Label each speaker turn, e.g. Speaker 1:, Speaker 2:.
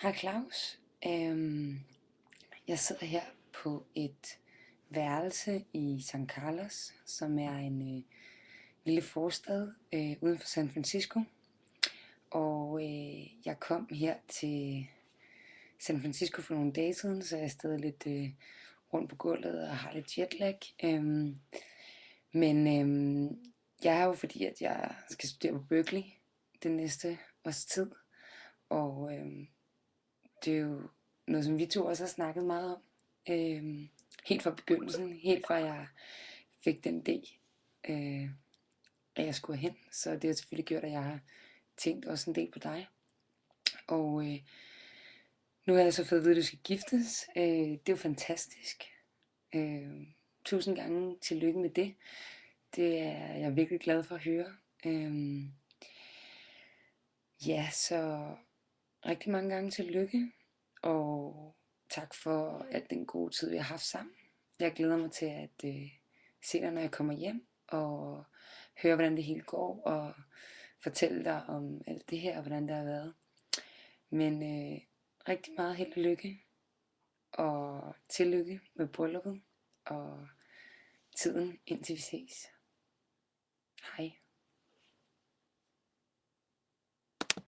Speaker 1: Hej Claus. Jeg sidder her på et værelse i San Carlos, som er en lille forstad uden for San Francisco. Og jeg kom her til San Francisco for nogle dage siden, så jeg er stadig lidt rundt på gulvet og har lidt jetlag. Men jeg er jo fordi, at jeg skal studere på Berkeley det næste års tid. Og det er jo noget, som vi to også har snakket meget om. Helt fra begyndelsen, helt fra jeg fik den idé, at jeg skulle hen. Så det har selvfølgelig gjort, at jeg har tænkt også en del på dig. Og nu har jeg så fået at vide, at du skal giftes. Det er jo fantastisk. Tusind gange tillykke med det. Det er jeg virkelig glad for at høre. Ja, så rigtig mange gange tillykke. Og tak for al den gode tid, vi har haft sammen. Jeg glæder mig til at se dig, når jeg kommer hjem, og høre, hvordan det hele går, og fortælle dig om alt det her, og hvordan det har været. Men rigtig meget held og lykke, og tillykke med brylluppet, og tiden indtil vi ses. Hej.